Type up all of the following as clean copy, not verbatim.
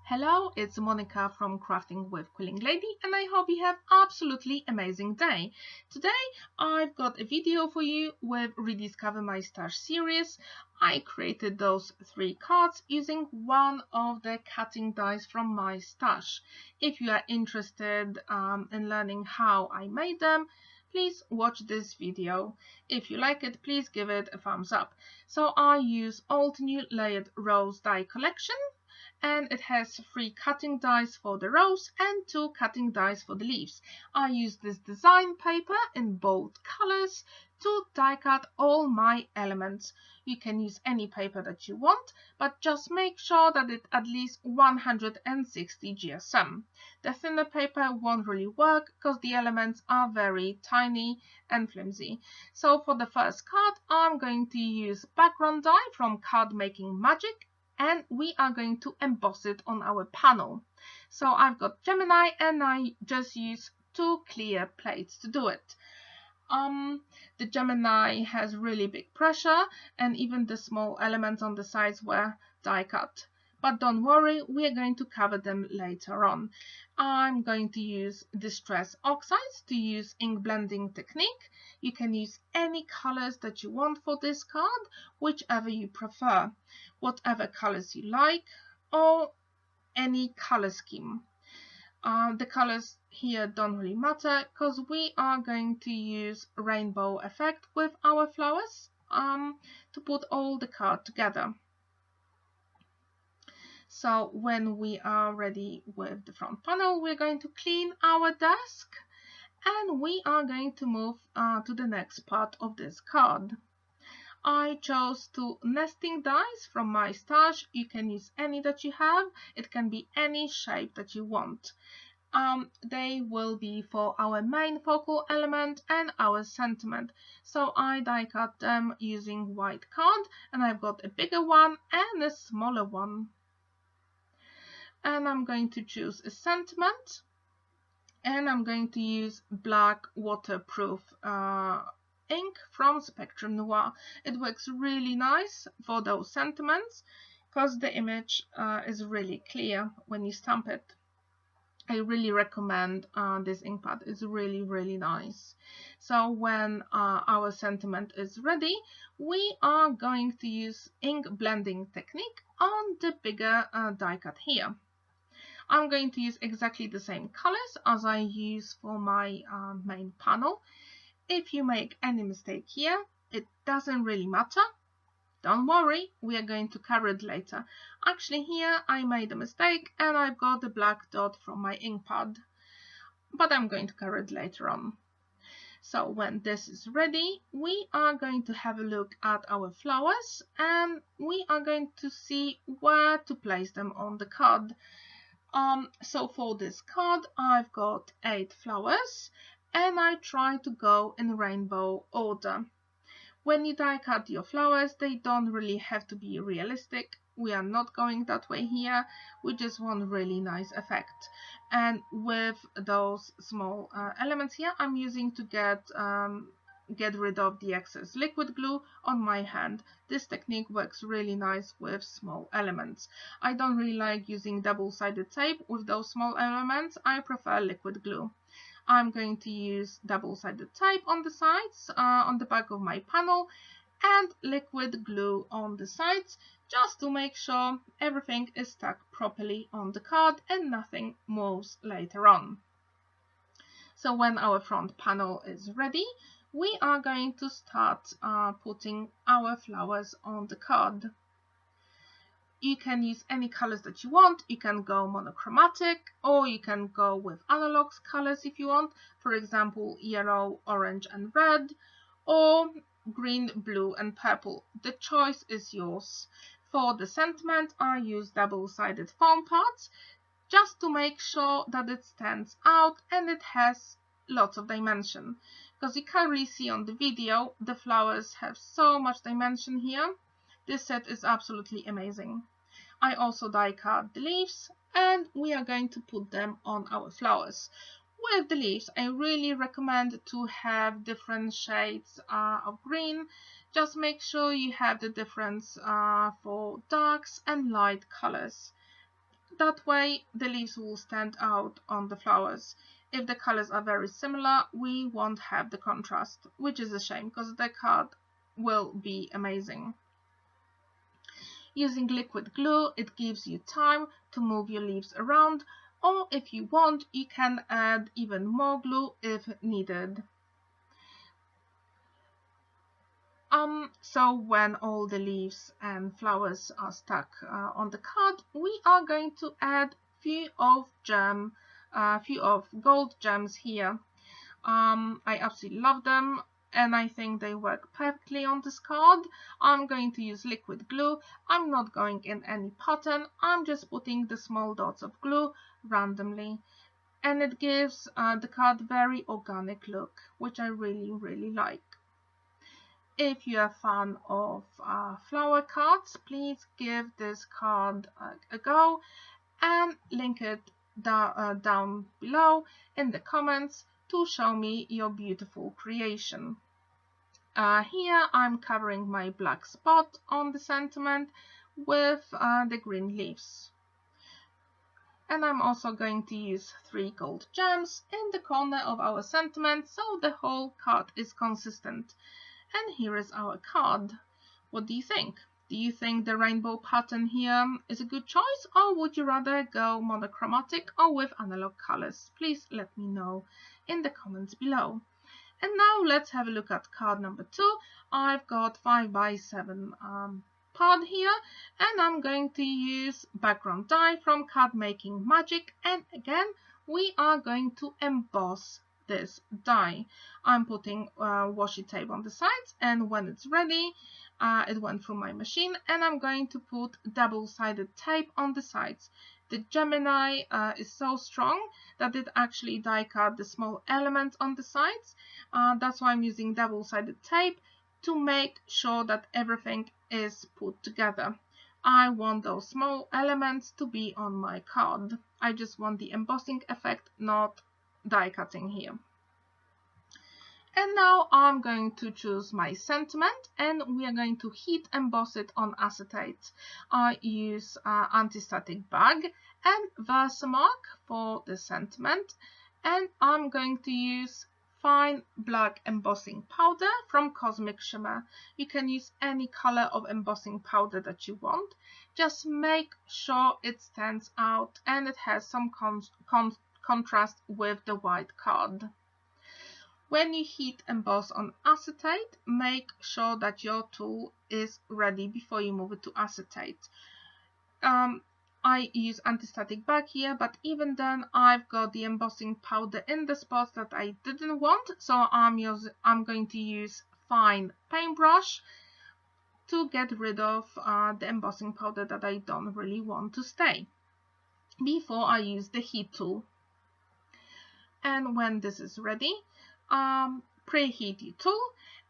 Hello, it's Monica from Crafting with Quilling Lady, and I hope you have absolutely amazing day. Today I've got a video for you with Rediscover My Stash series. I created those 3 cards using one of the cutting dies from my stash. If you are interested in learning how I made them, please watch this video. If you like it, please give it a thumbs up. So I use Altenew Layered Rose Die Collection, and it has 3 cutting dies for the rose and 2 cutting dies for the leaves. I use this design paper in bold colors to die cut all my elements. You can use any paper that you want, but just make sure that it's at least 160 GSM. The thinner paper won't really work because the elements are very tiny and flimsy. So for the first card, I'm going to use background die from Card Making Magic, and we are going to emboss it on our panel. So I've got Gemini, and I just use 2 clear plates to do it. The Gemini has really big pressure, and even the small elements on the sides were die cut. But don't worry, we are going to cover them later on. I'm going to use Distress Oxides to use ink blending technique. You can use any colors that you want for this card, whichever you prefer, whatever colors you like, or any color scheme. The colors here don't really matter because we are going to use rainbow effect with our flowers to put all the card together. So when we are ready with the front panel, we're going to clean our desk, and we are going to move to the next part of this card. I chose 2 nesting dies from my stash. You can use any that you have. It can be any shape that you want. They will be for our main focal element and our sentiment. So I die cut them using white card, and I've got a bigger one and a smaller one. And I'm going to choose a sentiment, and I'm going to use black waterproof ink from Spectrum Noir. It works really nice for those sentiments because the image is really clear when you stamp it. I really recommend this ink pad. It's really nice. So when our sentiment is ready, we are going to use ink blending technique on the bigger die cut here. I'm going to use exactly the same colors as I use for my main panel. If you make any mistake here, it doesn't really matter. Don't worry, we are going to cover it later. Actually here I made a mistake and I've got the black dot from my ink pad, but I'm going to cover it later on. So when this is ready, we are going to have a look at our flowers, and we are going to see where to place them on the card. So for this card, I've got 8 flowers, and I try to go in rainbow order. When you die cut your flowers, they don't really have to be realistic. We are not going that way here. We just want really nice effect. And with those small elements here, I'm using to get rid of the excess liquid glue on my hand. This technique works really nice with small elements. I don't really like using double-sided tape with those small elements. I prefer liquid glue. I'm going to use double-sided tape on the sides, on the back of my panel, and liquid glue on the sides, just to make sure everything is stuck properly on the card and nothing moves later on. So when our front panel is ready, we are going to start putting our flowers on the card. You can use any colors that you want. You can go monochromatic, or you can go with analog colors if you want. For example, yellow, orange and red, or green, blue and purple. The choice is yours. For the sentiment, I use double-sided foam pads just to make sure that it stands out and it has lots of dimension. Because you can't really see on the video, the flowers have so much dimension here. This set is absolutely amazing. I also die cut the leaves, and we are going to put them on our flowers. With the leaves, I really recommend to have different shades of green. Just make sure you have the difference for darks and light colors. That way the leaves will stand out on the flowers. If the colors are very similar, we won't have the contrast, which is a shame because the card will be amazing. Using liquid glue, it gives you time to move your leaves around, or if you want, you can add even more glue if needed. So when all the leaves and flowers are stuck on the card, we are going to add few of gold gems here. I absolutely love them and I think they work perfectly on this card. I'm going to use liquid glue. I'm not going in any pattern. I'm just putting the small dots of glue randomly, and it gives the card very organic look, which I really like. If you're a fan of flower cards, please give this card a go and link it down below in the comments to show me your beautiful creation. Here I'm covering my black spot on the sentiment with the green leaves. And I'm also going to use 3 gold gems in the corner of our sentiment so the whole card is consistent. And here is our card. What do you think? Do you think the rainbow pattern here is a good choice, or would you rather go monochromatic or with analog colors? Please let me know in the comments below. And now let's have a look at card number 2. I've got 5x7 card here, and I'm going to use background dye from Card Making Magic, and again we are going to emboss this die. I'm putting washi tape on the sides, and when it's ready, it went through my machine, and I'm going to put double-sided tape on the sides. The Gemini is so strong that it actually die cut the small elements on the sides. That's why I'm using double-sided tape to make sure that everything is put together. I want those small elements to be on my card. I just want the embossing effect, not die cutting here. And now I'm going to choose my sentiment, and we are going to heat emboss it on acetate. I use anti-static bag and Versamark for the sentiment, and I'm going to use fine black embossing powder from Cosmic Shimmer. You can use any color of embossing powder that you want. Just make sure it stands out and it has some contrast with the white card. When you heat emboss on acetate, make sure that your tool is ready before you move it to acetate. I use anti-static bag here, but even then I've got the embossing powder in the spots that I didn't want, so I'm going to use fine paintbrush to get rid of the embossing powder that I don't really want to stay before I use the heat tool. And when this is ready, preheat your tool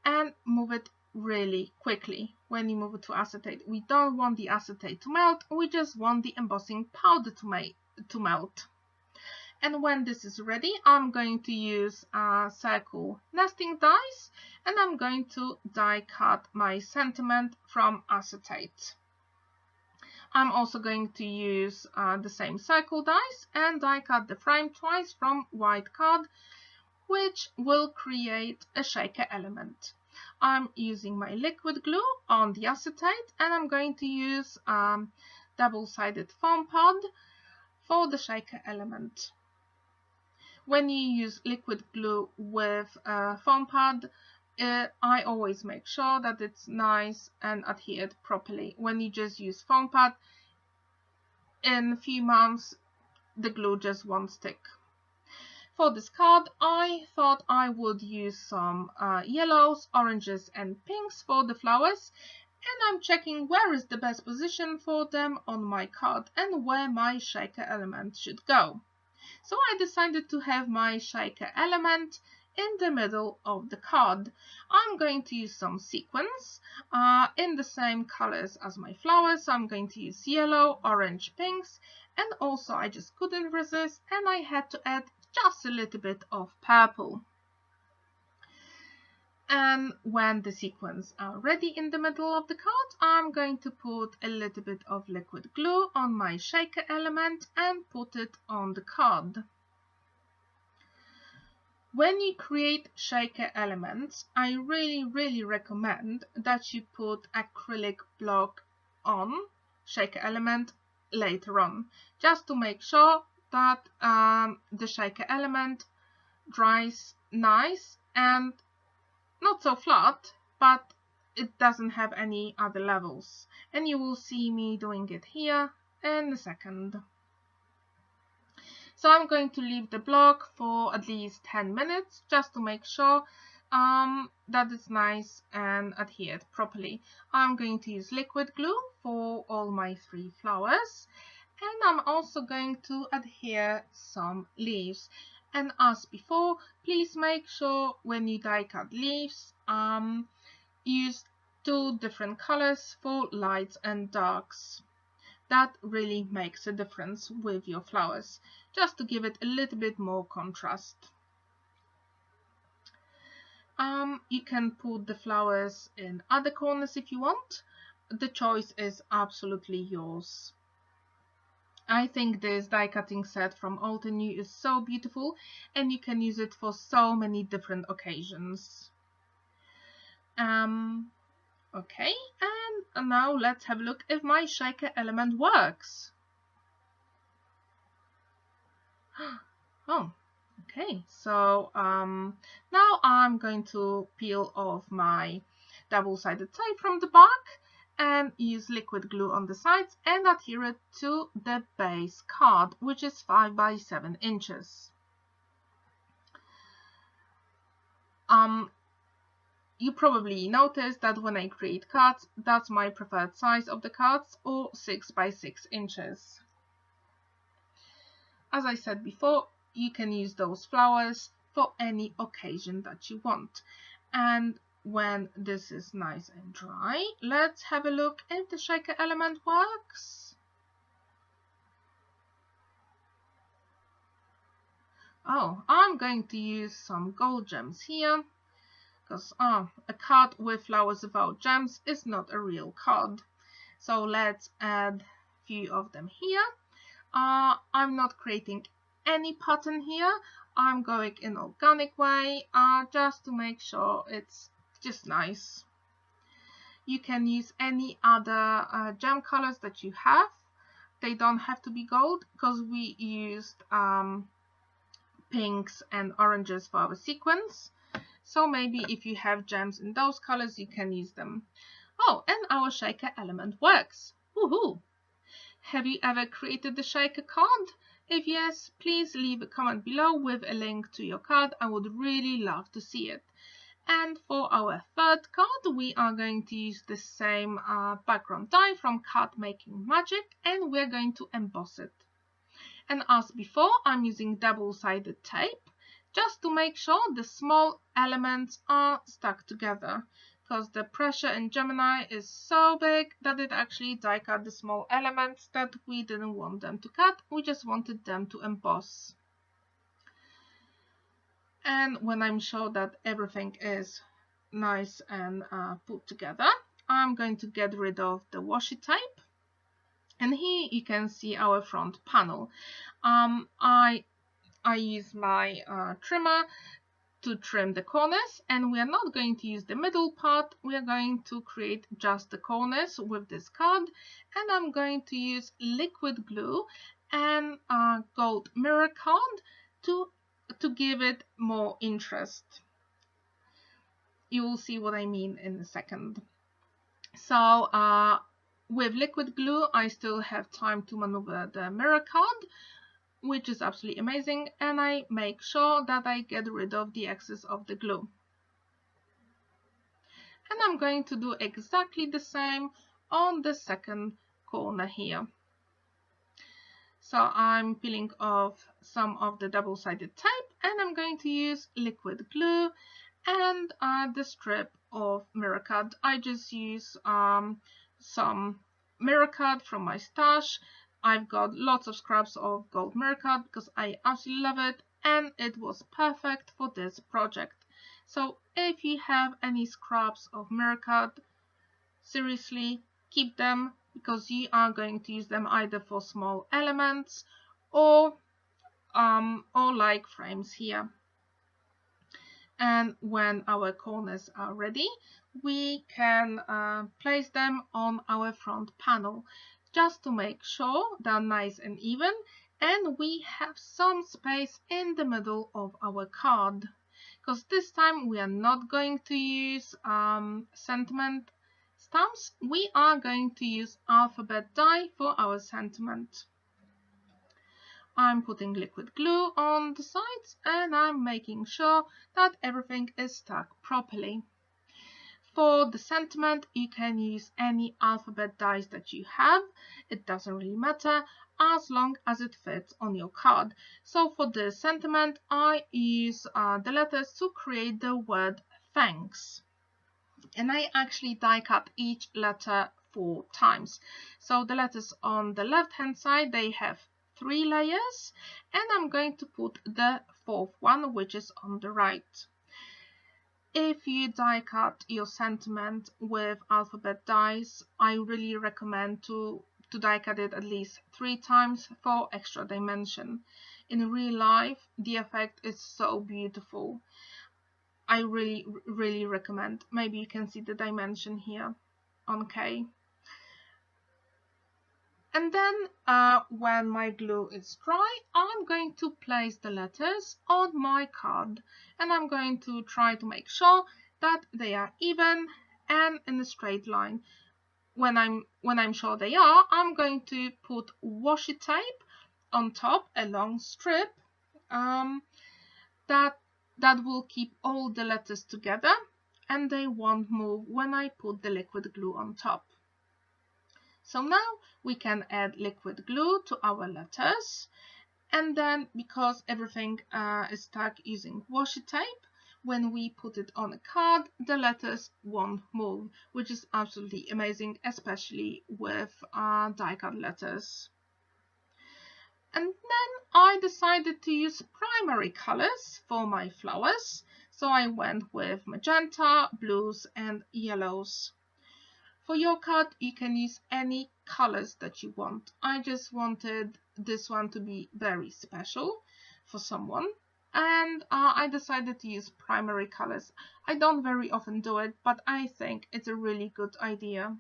and move it really quickly. When you move it to acetate, we don't want the acetate to melt, we just want the embossing powder to melt. And when this is ready, I'm going to use circle nesting dies, and I'm going to die cut my sentiment from acetate. I'm also going to use the same circle dies and die cut the frame twice from white card, which will create a shaker element. I'm using my liquid glue on the acetate, and I'm going to use double-sided foam pad for the shaker element. When you use liquid glue with foam pad, I always make sure that it's nice and adhered properly. When you just use foam pad, in a few months the glue just won't stick. For this card, I thought I would use some yellows, oranges and pinks for the flowers, and I'm checking where is the best position for them on my card and where my shaker element should go. So I decided to have my shaker element in the middle of the card. I'm going to use some sequins in the same colors as my flowers. So I'm going to use yellow, orange, pinks, and also I just couldn't resist and I had to add just a little bit of purple. And when the sequins are ready in the middle of the card, I'm going to put a little bit of liquid glue on my shaker element and put it on the card. When you create shaker elements, I really recommend that you put acrylic block on shaker element later on, just to make sure that the shaker element dries nice and not so flat, but it doesn't have any other levels. And you will see me doing it here in a second. So I'm going to leave the block for at least 10 minutes just to make sure that it's nice and adhered properly. I'm going to use liquid glue for all my 3 flowers, and I'm also going to adhere some leaves. And as before, please make sure when you die cut leaves, use 2 different colors for lights and darks. That really makes a difference with your flowers, just to give it a little bit more contrast. You can put the flowers in other corners if you want. The choice is absolutely yours. I think this die cutting set from Altenew is so beautiful, and you can use it for so many different occasions. Okay, and now let's have a look if my shaker element works. Oh, okay, so now I'm going to peel off my double-sided tape from the back and use liquid glue on the sides and adhere it to the base card, which is 5 by 7 inches. You probably noticed that when I create cards, that's my preferred size of the cards, or 6 by 6 inches. As I said before, you can use those flowers for any occasion that you want. And when this is nice and dry, let's have a look if the shaker element works. Oh, I'm going to use some gold gems here, because a card with flowers without gems is not a real card. So let's add a few of them here. I'm not creating any pattern here. I'm going in organic way, just to make sure it's just nice. You can use any other gem colors that you have. They don't have to be gold, because we used pinks and oranges for our sequins. So maybe if you have gems in those colors, you can use them. Oh, and our shaker element works. Woohoo! Have you ever created the shaker card? If yes, please leave a comment below with a link to your card. I would really love to see it. And for our third card, we are going to use the same background die from Card Making Magic, and we're going to emboss it. And as before, I'm using double-sided tape, just to make sure the small elements are stuck together, because the pressure in Gemini is so big that it actually die cut the small elements that we didn't want them to cut. We just wanted them to emboss. And when I'm sure that everything is nice and put together, I'm going to get rid of the washi tape. And here you can see our front panel. I use my trimmer to trim the corners, and we are not going to use the middle part. We are going to create just the corners with this card, and I'm going to use liquid glue and gold mirror card to give it more interest. You will see what I mean in a second. So with liquid glue, I still have time to maneuver the mirror card, which is absolutely amazing, and I make sure that I get rid of the excess of the glue. And I'm going to do exactly the same on the second corner here. So I'm peeling off some of the double-sided tape, and I'm going to use liquid glue and the strip of mirror card. I just use some mirror card from my stash. I've got lots of scraps of gold mirror card because I absolutely love it, and it was perfect for this project. So if you have any scraps of mirror card, seriously, keep them, because you are going to use them either for small elements or like frames here. And when our corners are ready, we can place them on our front panel, just to make sure they're nice and even, and we have some space in the middle of our card, because this time we are not going to use sentiment stamps. We are going to use alphabet die for our sentiment. I'm putting liquid glue on the sides, and I'm making sure that everything is stuck properly. For the sentiment, you can use any alphabet dies that you have. It doesn't really matter as long as it fits on your card. So for the sentiment, I use the letters to create the word thanks. And I actually die cut each letter 4 times. So the letters on the left hand side, they have 3 layers, and I'm going to put the 4th one, which is on the right. If you die cut your sentiment with alphabet dies, I really recommend to die cut it at least 3 times for extra dimension. In real life, the effect is so beautiful. I really recommend. Maybe you can see the dimension here on K. And then when my glue is dry, I'm going to place the letters on my card, and I'm going to try to make sure that they are even and in a straight line. When I'm sure they are, I'm going to put washi tape on top, a long strip that will keep all the letters together, and they won't move when I put the liquid glue on top. So now we can add liquid glue to our letters, and then because everything is stuck using washi tape, when we put it on a card, the letters won't move, which is absolutely amazing, especially with die cut letters. And then I decided to use primary colors for my flowers, so I went with magenta, blues and yellows. For your card, you can use any colors that you want. I just wanted this one to be very special for someone, and I decided to use primary colors. I don't very often do it, but I think it's a really good idea.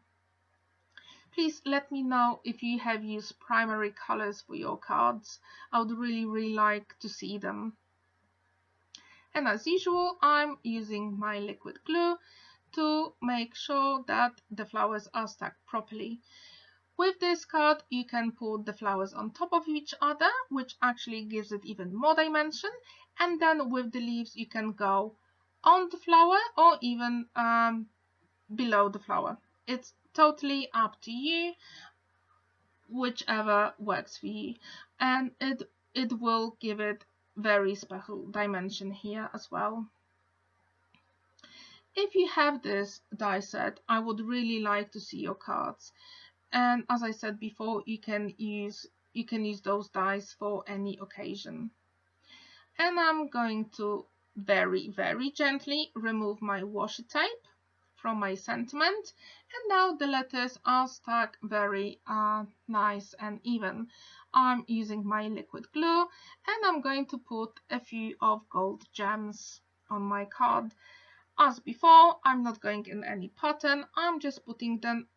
Please let me know if you have used primary colors for your cards. I would really like to see them. And as usual, I'm using my liquid glue to make sure that the flowers are stuck properly. With this card, you can put the flowers on top of each other, which actually gives it even more dimension. And then with the leaves, you can go on the flower or even below the flower. It's totally up to you, whichever works for you. And it will give it very special dimension here as well. If you have this die set, I would really like to see your cards. And as I said before, you can use those dies for any occasion. And I'm going to very gently remove my washi tape from my sentiment, and now the letters are stuck very nice and even. I'm using my liquid glue, and I'm going to put a few of gold gems on my card. As before, I'm not going in any pattern, I'm just putting them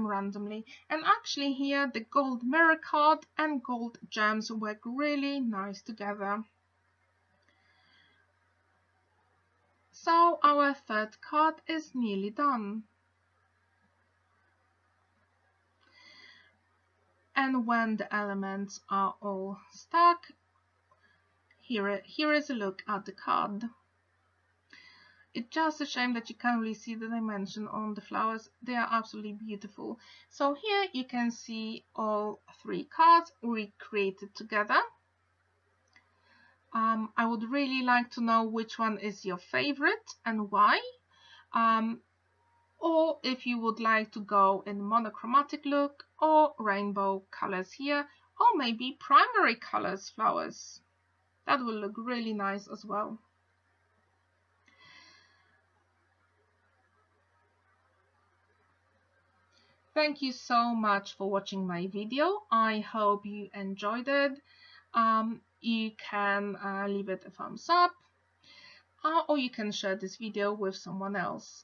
randomly. And actually here the gold mirror card and gold gems work really nice together. So our third card is nearly done. And when the elements are all stuck, here is a look at the card. It's just a shame that you can't really see the dimension on the flowers. They are absolutely beautiful. So here you can see all 3 cards recreated together. I would really like to know which one is your favorite and why. Or if you would like to go in monochromatic look or rainbow colors here, or maybe primary colors flowers. That will look really nice as well. Thank you so much for watching my video. I hope you enjoyed it. You can leave it a thumbs up, or you can share this video with someone else.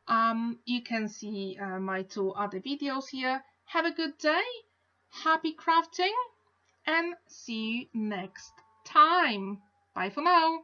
You can see my 2 other videos here. Have a good day, happy crafting, and see you next time. Bye for now.